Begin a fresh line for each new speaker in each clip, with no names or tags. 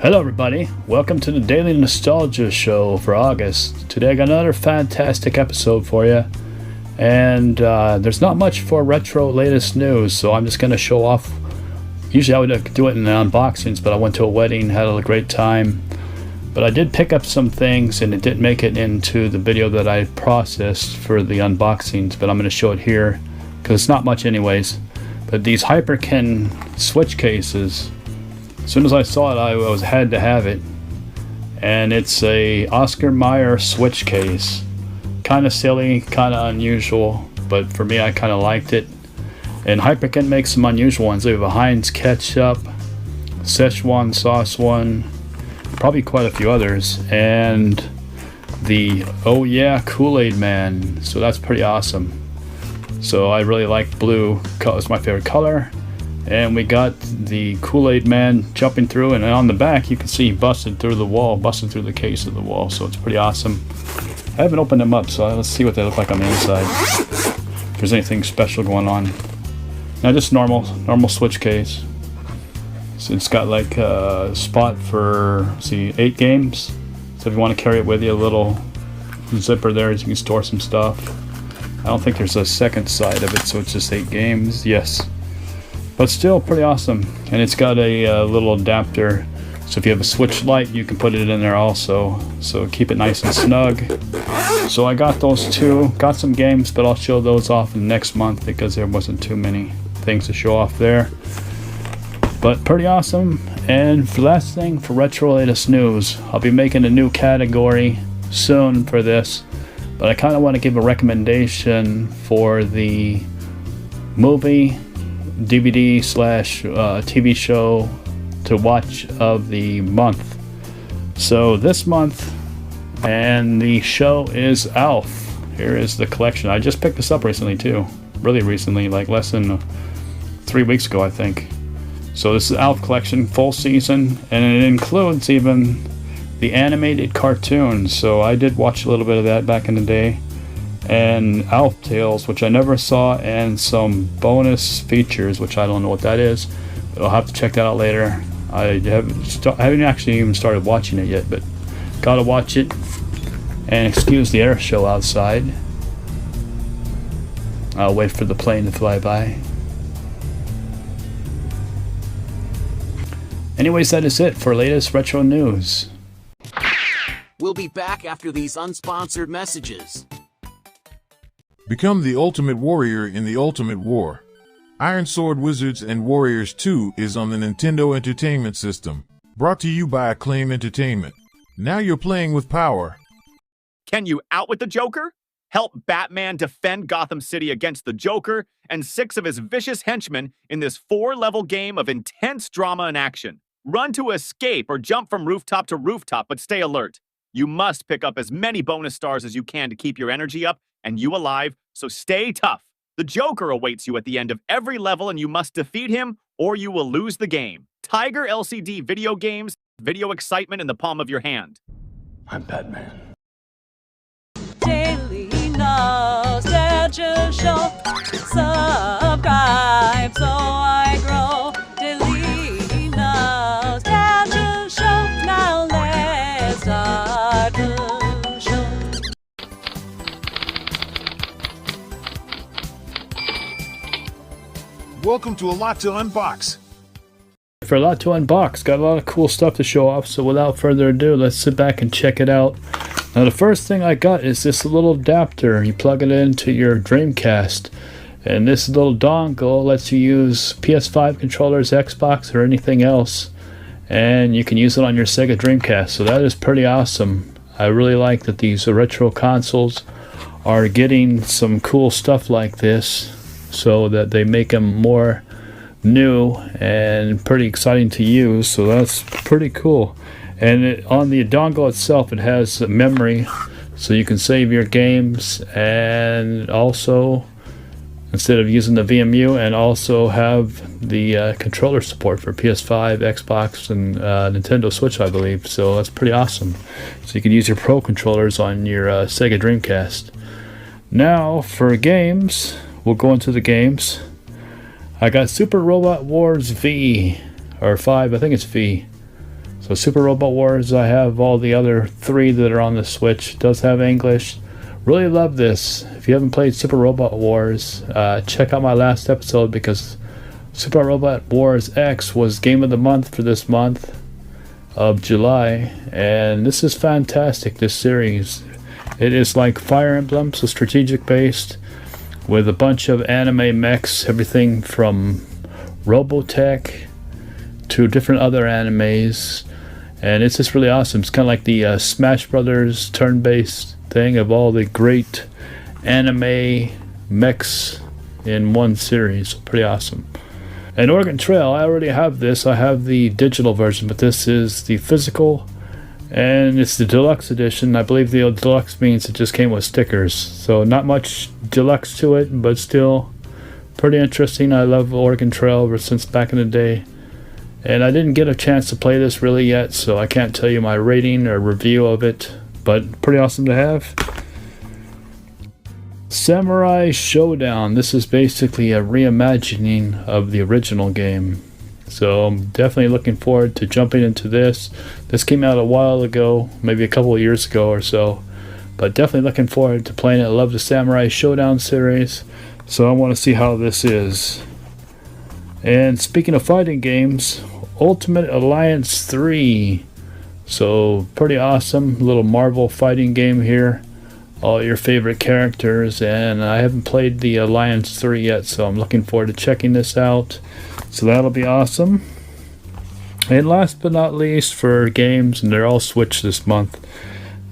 Hello everybody, welcome to the Daily Nostalgia Show for August. Today I got another fantastic episode for you, and there's not much for retro latest news, so I'm just going to show off. Usually I would do it in the unboxings, but I went to a wedding, had a great time. But I did pick up some things and it didn't make it into the video that I processed for the unboxings, but I'm going to show it here because it's not much anyways. But these Hyperkin switch cases, as soon as I saw it, I had to have it, and it's a Oscar Mayer switch case. Kind of silly, kind of unusual, but for me, I kind of liked it. And Hyperkin makes some unusual ones. They have a Heinz ketchup, Szechuan sauce one, probably quite a few others, and the Oh Yeah Kool-Aid Man. So that's pretty awesome. So I really like blue. It's my favorite color. And we got the Kool-Aid Man jumping through, and on the back you can see he busted through the wall, busted through the case of the wall, so it's pretty awesome. I haven't opened them up, so let's see what they look like on the inside. If there's anything special going on. Now just normal switch case. So it's got like a spot for, see, 8 games. So if you want to carry it with you, a little zipper there, so you can store some stuff. I don't think there's a second side of it, so it's just 8 games. Yes. But still pretty awesome, and it's got a little adapter, so if you have a Switch Lite you can put it in there also, so keep it nice and snug. So I got those two, got some games, but I'll show those off in next month because there wasn't too many things to show off there. But pretty awesome. And for last thing, for retro latest news, I'll be making a new category soon for this, but I kind of want to give a recommendation for the movie, DVD / TV show to watch of the month. So this month, and the show is Alf. Here is the collection. I just picked this up recently too, really recently, like less than 3 weeks ago I think. So this is Alf collection, full season, and it includes even the animated cartoons. So I did watch a little bit of that back in the day, and Alf Tales, which I never saw, and some bonus features, which I don't know what that is, but I'll have to check that out later. I haven't actually even started watching it yet, but gotta watch it. And excuse the air show outside. I'll wait for the plane to fly by. Anyways, that is it for latest retro news.
We'll be back after these unsponsored messages.
Become the ultimate warrior in the ultimate war. Iron Sword Wizards and Warriors 2 is on the Nintendo Entertainment System. Brought to you by Acclaim Entertainment. Now you're playing with power.
Can you outwit the Joker? Help Batman defend Gotham City against the Joker and 6 of his vicious henchmen in this 4-level game of intense drama and action. Run to escape or jump from rooftop to rooftop, but stay alert. You must pick up as many bonus stars as you can to keep your energy up and you alive, so stay tough. The Joker awaits you at the end of every level, and you must defeat him or you will lose the game. Tiger LCD video games, video excitement in the palm of your hand.
I'm Batman.
Daily Nostalgia Show. Subscribe so I grow. Daily Nostalgia Show. Now let's start the show.
Welcome to A Lot to Unbox.
For a lot to unbox, got a lot of cool stuff to show off, so without further ado, let's sit back and check it out. Now the first thing I got is this little adapter. You plug it into your Dreamcast, and this little dongle lets you use PS5 controllers, Xbox, or anything else, and you can use it on your Sega Dreamcast, so that is pretty awesome. I really like that these retro consoles are getting some cool stuff like this, so that they make them more new and pretty exciting to use, so that's pretty cool. And on the dongle itself, it has memory, so you can save your games, and also instead of using the VMU, and also have the controller support for PS5, Xbox, and Nintendo Switch, I believe. So that's pretty awesome. So you can use your Pro controllers on your Sega Dreamcast. Now for games, we'll go into the games. I got Super Robot Wars V, or 5, I think it's V. So Super Robot Wars, I have all the other 3 that are on the Switch. It does have English. Really love this. If you haven't played Super Robot Wars, check out my last episode, because Super Robot Wars X was Game of the Month for this month of July. And this is fantastic, this series. It is like Fire Emblem, so strategic based, with a bunch of anime mechs, everything from Robotech to different other animes. And it's just really awesome. It's kind of like the Smash Brothers turn-based thing of all the great anime mechs in one series. Pretty awesome. And Oregon Trail, I already have this. I have the digital version, but this is the physical, and it's the deluxe edition. I believe the deluxe means it just came with stickers. So not much deluxe to it, but still pretty interesting. I love Oregon Trail ever since back in the day. And I didn't get a chance to play this really yet, so I can't tell you my rating or review of it, but pretty awesome to have. Samurai Showdown. This is basically a reimagining of the original game. So I'm definitely looking forward to jumping into this. This came out a while ago, maybe a couple of years ago or so, but definitely looking forward to playing it. I love the Samurai Showdown series, so I want to see how this is. And speaking of fighting games, Ultimate Alliance 3. So pretty awesome little Marvel fighting game here. All your favorite characters, and I haven't played the Alliance 3 yet, so I'm looking forward to checking this out. So that'll be awesome. And last but not least for games, and they're all Switch this month,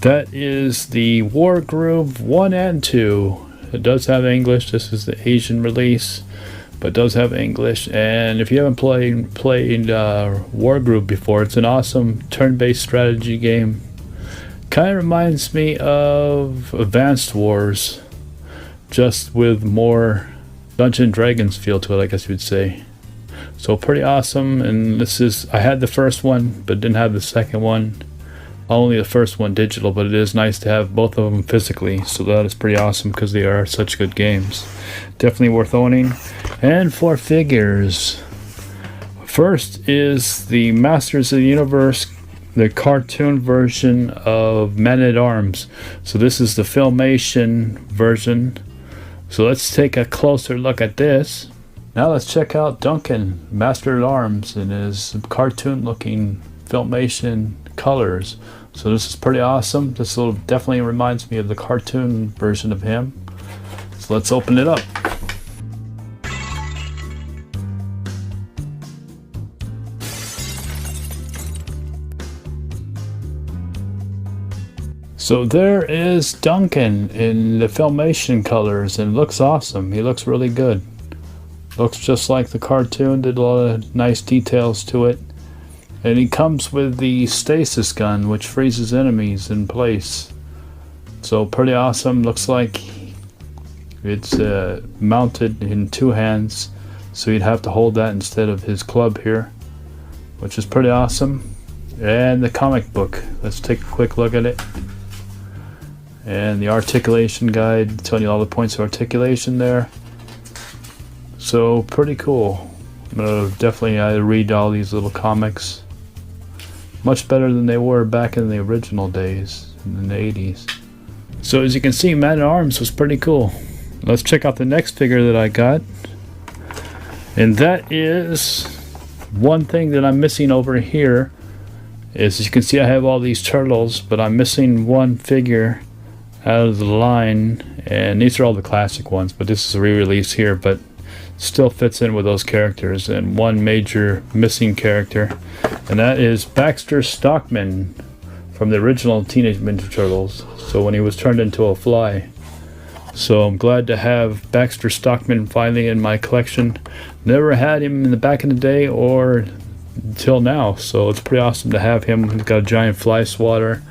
that is the Wargroove 1 and 2. It does have English. This is the Asian release, but does have English. And if you haven't played Wargroove before, it's an awesome turn-based strategy game. Kind of reminds me of Advanced Wars, just with more Dungeons & Dragons feel to it, I guess you'd say. So pretty awesome. And this is, I had the first one but didn't have the second one. Only the first one digital, but it is nice to have both of them physically. So that is pretty awesome because they are such good games. Definitely worth owning. And for figures, first is the Masters of the Universe, the cartoon version of Men-at-Arms. So this is the Filmation version. So let's take a closer look at this. Now let's check out Duncan, Master-at-Arms, in his cartoon looking Filmation colors. So this is pretty awesome. This definitely reminds me of the cartoon version of him. So let's open it up. So there is Duncan in the Filmation colors, and looks awesome. He looks really good. Looks just like the cartoon, did a lot of nice details to it. And he comes with the stasis gun, which freezes enemies in place. So pretty awesome. Looks like it's mounted in 2 hands, so you'd have to hold that instead of his club here, which is pretty awesome. And the comic book. Let's take a quick look at it. And the articulation guide, telling you all the points of articulation there. So pretty cool. Definitely I read all these little comics. Much better than they were back in the original days, in the 80s. So as you can see, Man-at-Arms was pretty cool. Let's check out the next figure that I got. And that is one thing that I'm missing over here. Is, as you can see, I have all these turtles, but I'm missing one figure out of the line, and these are all the classic ones, but this is a re-release here, but still fits in with those characters. And one major missing character, and that is Baxter Stockman from the original Teenage Mutant Ninja Turtles, so when he was turned into a fly. So I'm glad to have Baxter Stockman finally in my collection. Never had him in the back in the day or until now, so it's pretty awesome to have him. He's got a giant fly swatter,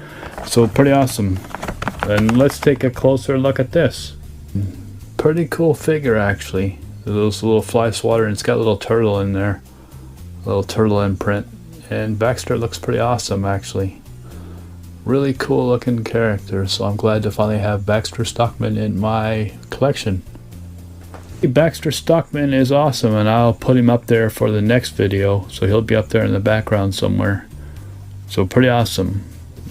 so pretty awesome. And let's take a closer look at this. Pretty cool figure, actually. Those little fly swatter, and it's got a little turtle in there, a little turtle imprint. And Baxter looks pretty awesome, actually. Really cool looking character, so I'm glad to finally have Baxter Stockman in my collection. Baxter Stockman is awesome, and I'll put him up there for the next video, so he'll be up there in the background somewhere. So pretty awesome.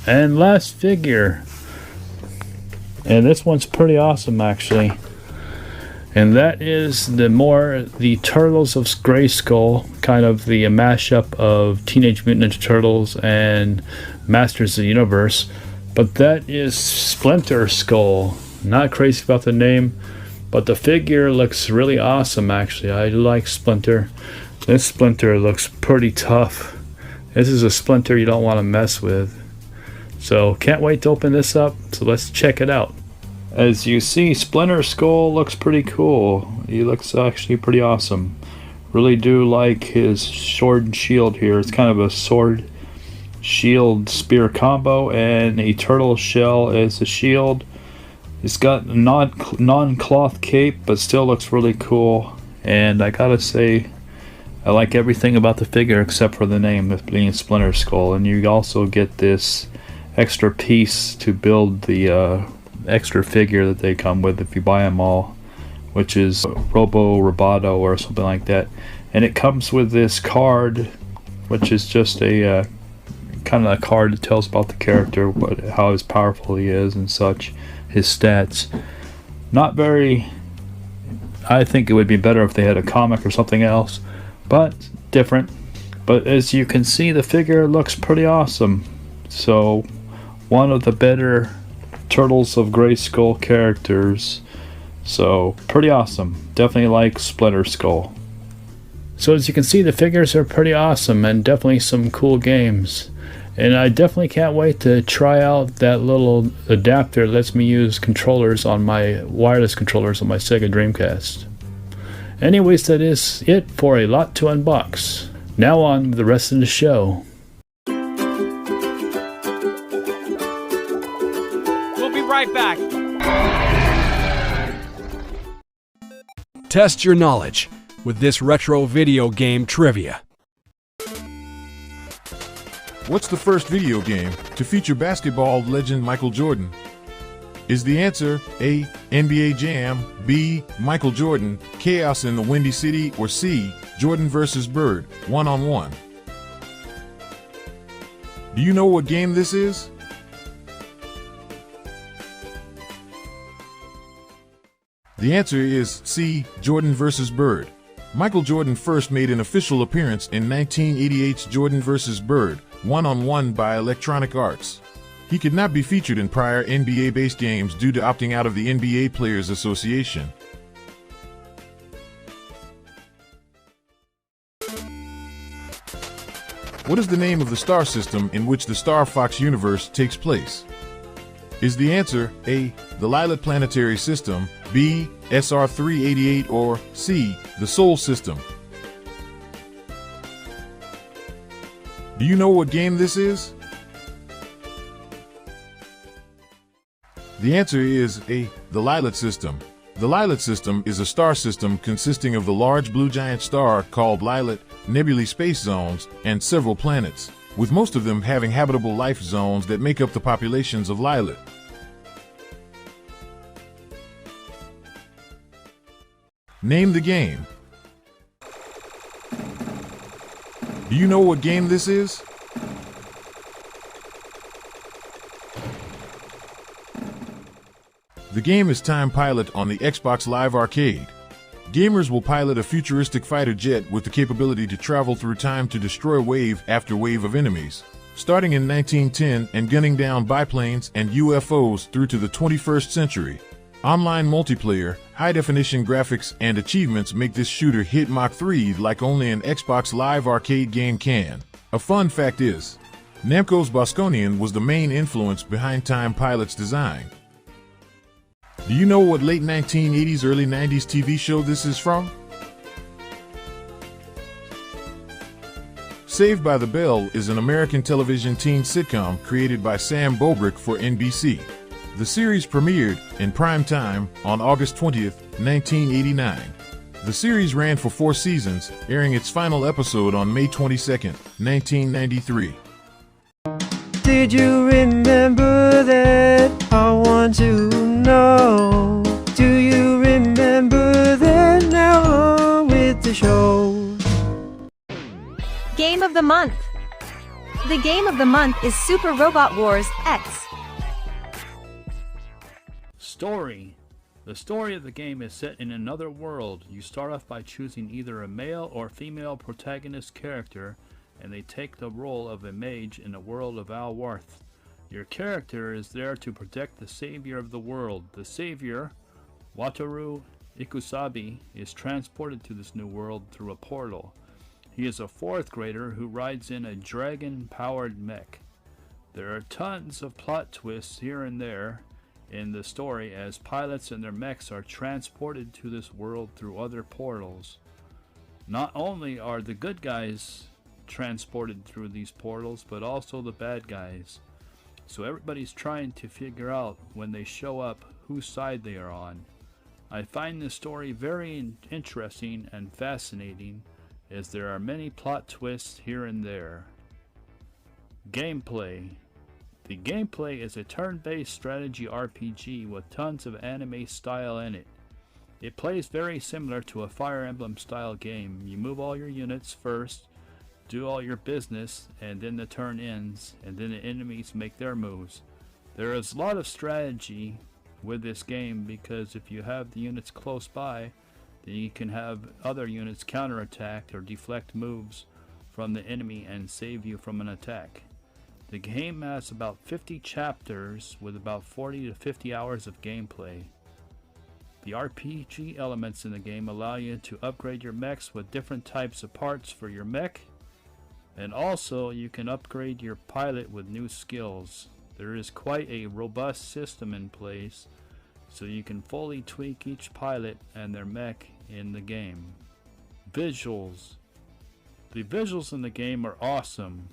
And last figure. And this one's pretty awesome actually. And that is the Turtles of Grayskull, kind of the mashup of Teenage Mutant Ninja Turtles and Masters of the Universe. But that is Splinter Skull. Not crazy about the name, but the figure looks really awesome actually. I like Splinter. This Splinter looks pretty tough. This is a Splinter you don't want to mess with. So can't wait to open this up, so let's check it out. As you see, Splinter Skull looks pretty cool. He looks actually pretty awesome. Really do like his sword and shield here. It's kind of a sword, shield, spear combo, and a turtle shell as a shield. It's got a non-cloth cape, but still looks really cool. And I gotta say, I like everything about the figure except for the name, of being Splinter Skull. And you also get this extra piece to build the extra figure that they come with if you buy them all, which is Roboto or something like that. And it comes with this card, which is just a kind of a card that tells about the character, how powerful he is and such, his stats. Not very. I think it would be better if they had a comic or something else, but different. But as you can see, the figure looks pretty awesome. So one of the better Turtles of Grayskull characters. So pretty awesome. Definitely like Splinter Skull. So as you can see, the figures are pretty awesome and definitely some cool games. And I definitely can't wait to try out that little adapter that lets me use controllers on my wireless controllers on my Sega Dreamcast. Anyways, that is it for a lot to unbox. Now on with the rest of the show.
Right back. Test your knowledge with this retro video game trivia.
What's the first video game to feature basketball legend Michael Jordan? Is the answer A, NBA Jam, B, Michael Jordan, Chaos in the Windy City, or C, Jordan vs. Bird, 1-on-1? Do you know what game this is? The answer is C, Jordan vs. Bird. Michael Jordan first made an official appearance in 1988's Jordan vs. Bird, 1-on-1 by Electronic Arts. He could not be featured in prior NBA-based games due to opting out of the NBA Players Association. What is the name of the star system in which the Star Fox universe takes place? Is the answer A, the Lilith Planetary System, B, SR-388, or C, the Sol System? Do you know what game this is? The answer is A, the Lilith System. The Lilith System is a star system consisting of the large blue giant star called Lilith, nebulae space zones, and several planets, with most of them having habitable life zones that make up the populations of Lilith. Name the game. Do you know what game this is? The game is Time Pilot on the Xbox Live Arcade. Gamers will pilot a futuristic fighter jet with the capability to travel through time to destroy wave after wave of enemies, starting in 1910 and gunning down biplanes and UFOs through to the 21st century. Online multiplayer, high-definition graphics, and achievements make this shooter hit Mach 3 like only an Xbox Live Arcade game can. A fun fact is, Namco's Bosconian was the main influence behind Time Pilot's design. Do you know what late 1980s, early 90s TV show this is from? Saved by the Bell is an American television teen sitcom created by Sam Bobrick for NBC. The series premiered in prime time on August 20th, 1989. The series ran for 4 seasons, airing its final episode on May 22nd, 1993.
Did you remember that? I want to know. Do you remember that? Now on with the show.
Game of the month. The game of the month is Super Robot Wars X.
Story. The story of the game is set in another world. You start off by choosing either a male or female protagonist character, and they take the role of a mage in the world of Alwarth. Your character is there to protect the savior of the world. The savior, Wataru Ikusabi, is transported to this new world through a portal. He is a 4th grader who rides in a dragon-powered mech. There are tons of plot twists here and there in the story as pilots and their mechs are transported to this world through other portals. Not only are the good guys transported through these portals, but also the bad guys. So everybody's trying to figure out when they show up whose side they are on. I find this story very interesting and fascinating, as there are many plot twists here and there. Gameplay. The gameplay is a turn-based strategy RPG with tons of anime style in it. It plays very similar to a Fire Emblem style game. You move all your units first, do all your business, and then the turn ends, and then the enemies make their moves. There is a lot of strategy with this game because if you have the units close by, then you can have other units counterattack or deflect moves from the enemy and save you from an attack. The game has about 50 chapters with about 40 to 50 hours of gameplay. The RPG elements in the game allow you to upgrade your mechs with different types of parts for your mech, and also you can upgrade your pilot with new skills. There is quite a robust system in place, so you can fully tweak each pilot and their mech in the game. Visuals. The visuals in the game are awesome.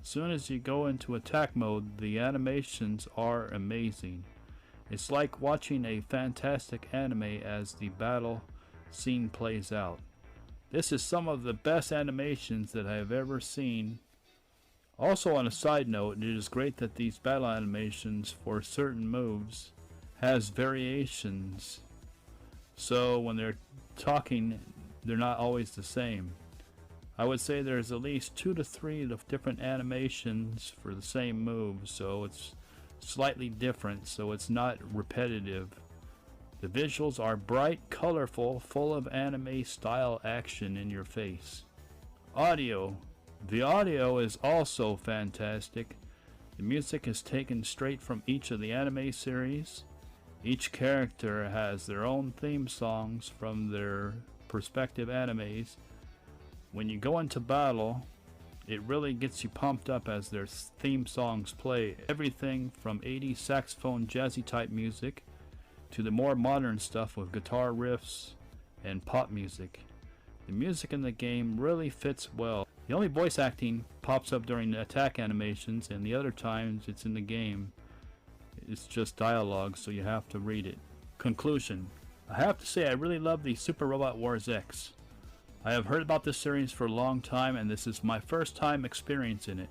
As soon as you go into attack mode, the animations are amazing. It's like watching a fantastic anime as the battle scene plays out. This is some of the best animations that I have ever seen. Also, on a side note, it is great that these battle animations for certain moves has variations. So when they're talking, they're not always the same. I would say there's at least 2 to 3 of different animations for the same move, so it's slightly different, so it's not repetitive. The visuals are bright, colorful, full of anime style action in your face. Audio. The audio is also fantastic. The music is taken straight from each of the anime series. Each character has their own theme songs from their respective animes. When you go into battle, it really gets you pumped up as their theme songs play. Everything from 80s saxophone jazzy type music to the more modern stuff with guitar riffs and pop music. The music in the game really fits well. The only voice acting pops up during the attack animations, and the other times it's in the game. It's just dialogue, so you have to read it. Conclusion. I have to say I really love the Super Robot Wars X. I have heard about this series for a long time, and this is my first time experiencing it.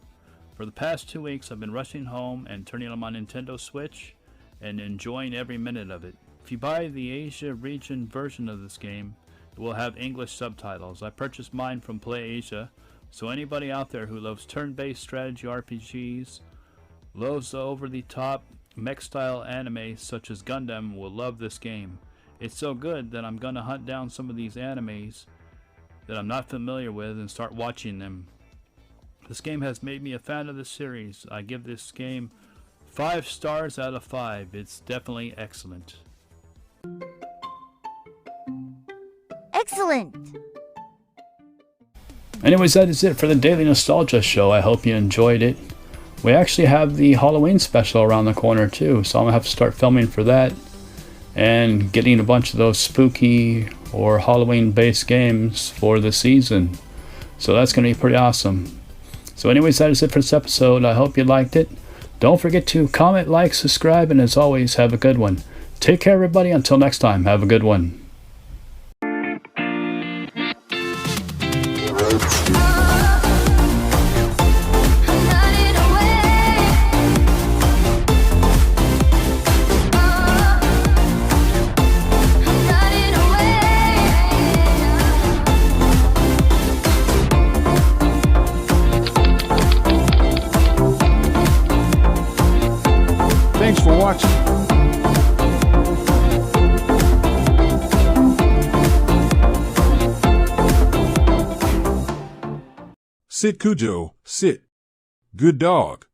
For the past 2 weeks I've been rushing home and turning on my Nintendo Switch and enjoying every minute of it. If you buy the Asia region version of this game, it will have English subtitles. I purchased mine from Play Asia, so anybody out there who loves turn-based strategy RPGs, loves the over-the-top mech-style anime such as Gundam will love this game. It's so good that I'm gonna hunt down some of these animes that I'm not familiar with and start watching them. This game has made me a fan of the series. I give this game 5 stars out of 5. It's definitely excellent.
Excellent!
Anyways, that is it for the Daily Nostalgia Show. I hope you enjoyed it. We actually have the Halloween special around the corner too, so I'm gonna have to start filming for that and getting a bunch of those spooky or Halloween based games for the season. So that's gonna be pretty awesome. So anyways, that is it for this episode. I hope you liked it. Don't forget to comment, like, subscribe, and as always, have a good one. Take care, everybody. Until next time, have a good one.
Sit, Cujo, sit. Good dog.